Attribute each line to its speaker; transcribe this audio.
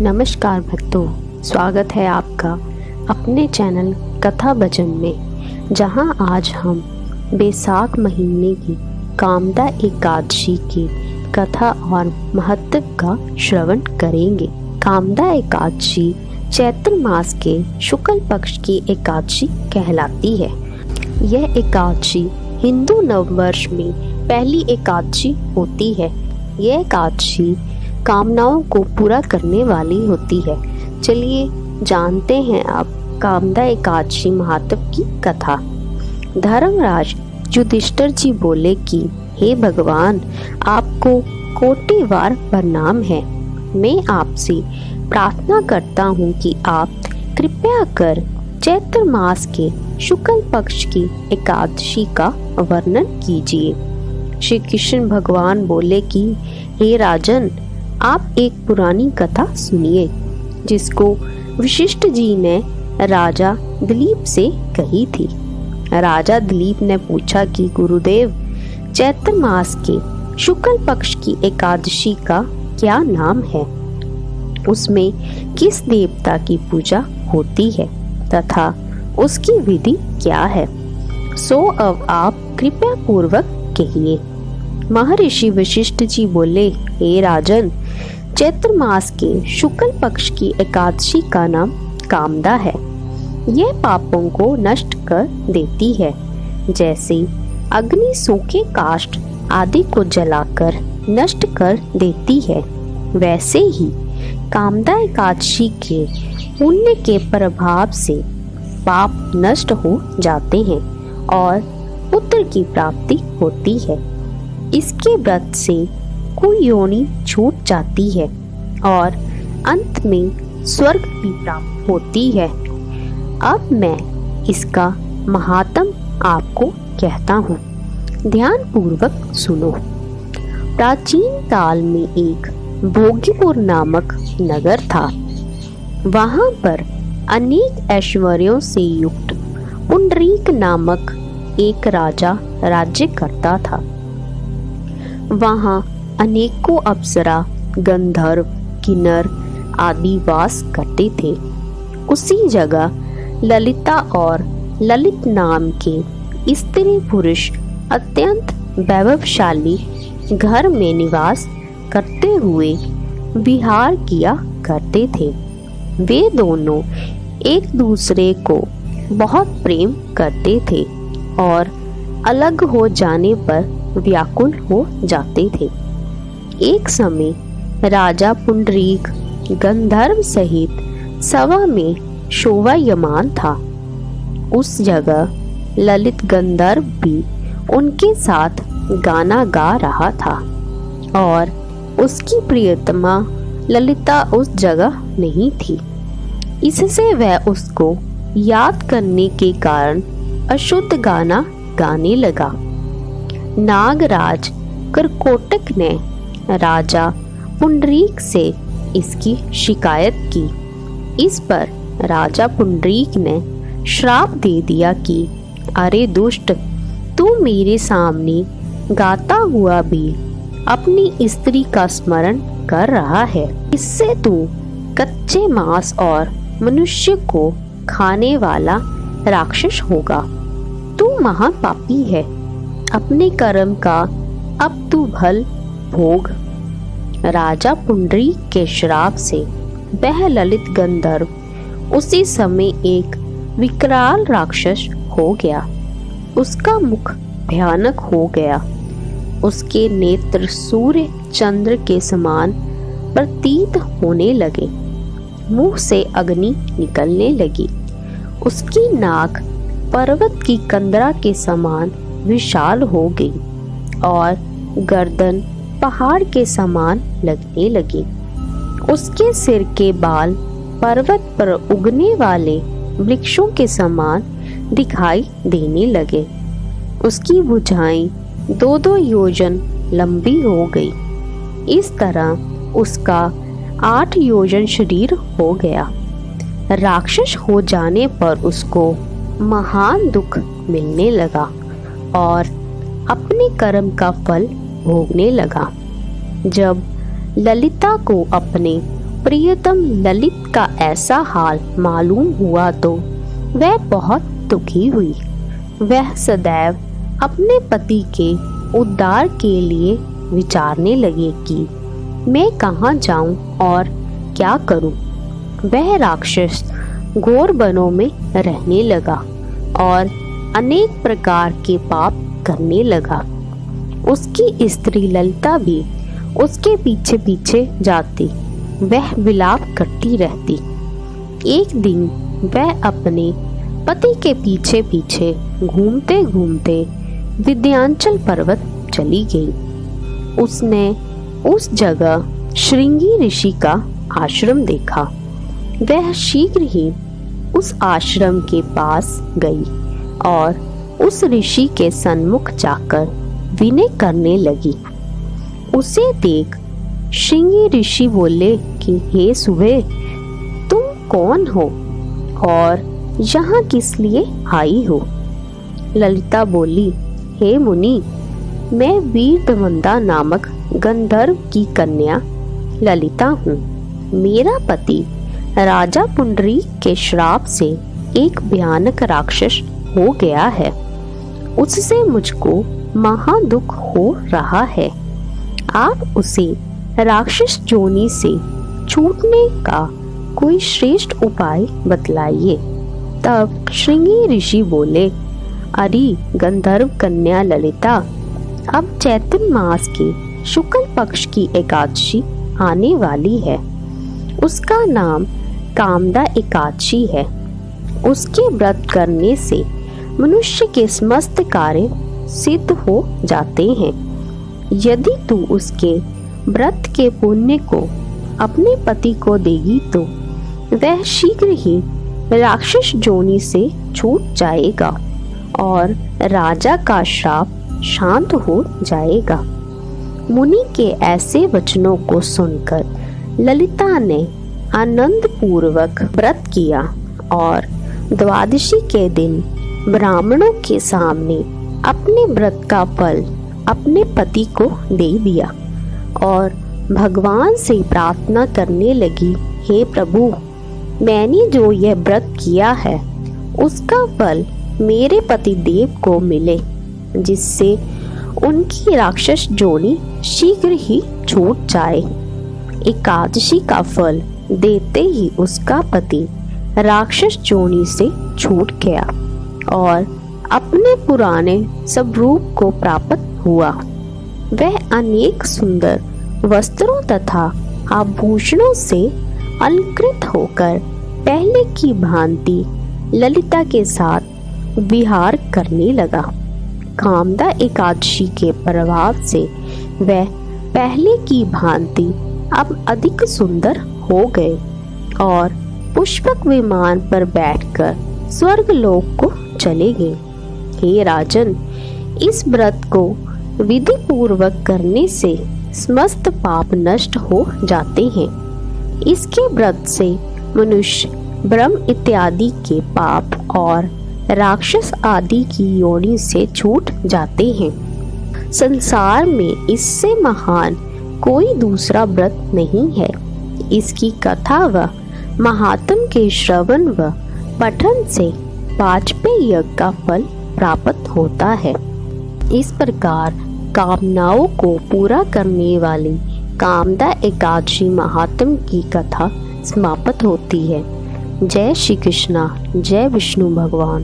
Speaker 1: नमस्कार भक्तों, स्वागत है आपका अपने चैनल कथा भजन में, जहां आज हम बैसाख महीने की कामदा एकादशी की कथा और महत्व का श्रवण करेंगे। कामदा एकादशी चैत्र मास के शुक्ल पक्ष की एकादशी कहलाती है। यह एकादशी हिंदू नववर्ष में पहली एकादशी होती है। यह एकादशी कामनाओं को पूरा करने वाली होती है। चलिए जानते हैं अब कामदा एकादशी महात्म की कथा। धर्मराज युधिष्ठिर जी बोले कि हे भगवान, आपको कोटिवार प्रणाम है। मैं आपसे प्रार्थना करता हूँ कि आप कृपया कर चैत्र मास के शुक्ल पक्ष की एकादशी का वर्णन कीजिए। श्री कृष्ण भगवान बोले कि हे राजन, आप एक पुरानी कथा सुनिए जिसको वशिष्ठ जी ने राजा दिलीप से कही थी। राजा दिलीप ने पूछा कि गुरुदेव, चैत्र मास के शुक्ल पक्ष की एकादशी का क्या नाम है? उसमें किस देवता की पूजा होती है तथा उसकी विधि क्या है? सो अब आप कृपया पूर्वक कहिए। महर्षि वशिष्ठ जी बोले, हे राजन, चैत्र मास के शुक्ल पक्ष की एकादशी का नाम कामदा है। यह पापों को नष्ट कर देती है। जैसे अग्नि सूखे काष्ठ आदि को जलाकर नष्ट कर देती है, वैसे ही कामदा एकादशी के पुण्य के प्रभाव से पाप नष्ट हो जाते हैं और पुत्र की प्राप्ति होती है। इसके व्रत से कुयोनि छूट जाती है और अंत में स्वर्ग भी प्राप्त होती है। अब मैं इसका महात्म आपको कहता हूँ, ध्यान पूर्वक सुनो। प्राचीन काल में एक भोगीपुर नामक नगर था। वहां पर अनेक ऐश्वर्यों से युक्त पुंडरीक नामक एक राजा राज्य करता था। वहां अनेकों अप्सरा, गंधर्व, किन्नर आदि वास करते थे। उसी जगह ललिता और ललित नाम के स्त्री पुरुष अत्यंत वैभवशाली घर में निवास करते हुए विहार किया करते थे। वे दोनों एक दूसरे को बहुत प्रेम करते थे और अलग हो जाने पर व्याकुल हो जाते थे। एक समय राजा पुंडरीक गंधर्व सहित सभा में शोभायमान था। उस जगह ललित गंधर्व भी उनके साथ गाना गा रहा था और उसकी प्रियतमा ललिता उस जगह नहीं थी। इससे वह उसको याद करने के कारण अशुद्ध गाना गाने लगा। नागराज करकोटक ने राजा पुंडरीक से इसकी शिकायत की। इस पर राजा पुंडरीक ने श्राप दे दिया कि अरे दुष्ट, तू मेरे सामने गाता हुआ भी अपनी स्त्री का स्मरण कर रहा है। इससे तू कच्चे मांस और मनुष्य को खाने वाला राक्षस होगा। तू महापापी है। अपने कर्म का अब तू भल भोग। राजा पुंडरीक के श्राप से वह ललित गंधर्व उसी समय एक विकराल राक्षस हो गया। उसका मुख भयानक हो गया। उसके नेत्र सूर्य चंद्र के समान प्रतीत होने लगे। मुंह से अग्नि निकलने लगी। उसकी नाक पर्वत की कंदरा के समान विशाल हो गई और गर्दन पहाड़ के समान लगने लगी। उसके सिर के बाल पर्वत पर उगने वाले वृक्षों के समान दिखाई देने लगे। उसकी भुजाएं 2-2 योजन लंबी हो गई। इस तरह उसका 8 योजन शरीर हो गया। राक्षस हो जाने पर उसको महान दुख मिलने लगा और अपने कर्म का फल भोगने लगा। जब ललिता को अपने प्रियतम ललित का ऐसा हाल मालूम हुआ तो वह बहुत दुखी हुई। वह सदैव अपने पति के उद्धार के लिए विचारने लगे कि मैं कहाँ जाऊं और क्या करूं। वह राक्षस घोर वनों में रहने लगा और अनेक प्रकार के पाप करने लगा। उसकी स्त्री ललिता भी उसके पीछे पीछे जाती। वह विलाप करती रहती। एक दिन वह अपने पति के पीछे पीछे घूमते घूमते विंध्याचल पर्वत चली गई। उसने उस जगह श्रृंगी ऋषि का आश्रम देखा। वह शीघ्र ही उस आश्रम के पास गई और उस ऋषि के सन्मुख जाकर विनय करने लगी। उसे देख श्रृंगी ऋषि बोले कि हे सुबह, तुम कौन हो और यहाँ किस लिए आई हो? ललिता बोली, हे मुनि, मैं वीर दमंदा नामक गंधर्व की कन्या ललिता हूँ। मेरा पति राजा पुंडरीक के श्राप से एक भयानक राक्षस हो गया है। उससे मुझको महा दुख हो रहा है। आप उसे राक्षस जोनी से छूटने का कोई श्रेष्ठ उपाय बतलाइए। तब श्रृंगी ऋषि बोले, अरे गंधर्व कन्या ललिता, अब चैत्र मास के शुक्ल पक्ष की एकादशी आने वाली है। उसका नाम कामदा एकादशी है। उसके व्रत करने से मनुष्य के समस्त कार्य सिद्ध हो जाते हैं। यदि तू उसके व्रत के पुण्य को अपने पति को देगी तो वह शीघ्र ही राक्षस जोनी से छूट जाएगा और राजा का श्राप शांत हो जाएगा। मुनि के ऐसे वचनों को सुनकर ललिता ने आनंद पूर्वक व्रत किया और द्वादशी के दिन ब्राह्मणों के सामने अपने व्रत का फल अपने पति को दे दिया और भगवान से प्रार्थना करने लगी, हे प्रभु, मैंने जो यह व्रत किया है उसका फल मेरे पति देव को मिले, जिससे उनकी राक्षस जोनी शीघ्र ही छूट जाए। एकादशी का फल देते ही उसका पति राक्षस जोनी से छूट गया और अपने पुराने स्वरूप को प्राप्त हुआ। वह अनेक सुंदर वस्त्रों तथा आभूषणों से अलंकृत होकर पहले की भांति ललिता के साथ विहार करने लगा। कामदा एकादशी के प्रभाव से वह पहले की भांति अब अधिक सुंदर हो गए और पुष्पक विमान पर बैठकर स्वर्ग लोक को चले गए। हे राजन, इस व्रत को विधि पूर्वक करने से समस्त पाप नष्ट हो जाते हैं। इसके व्रत से मनुष्य ब्रह्म इत्यादि के पाप और राक्षस आदि की योनि से छूट जाते हैं। संसार में इससे महान कोई दूसरा व्रत नहीं है। इसकी कथा व महात्म के श्रवण व पठन से वाजपेयी यज्ञ का फल प्राप्त होता है। इस प्रकार कामनाओं को पूरा करने वाली कामदा एकादशी महात्म की कथा समाप्त होती है। जय श्री कृष्णा, जय विष्णु भगवान।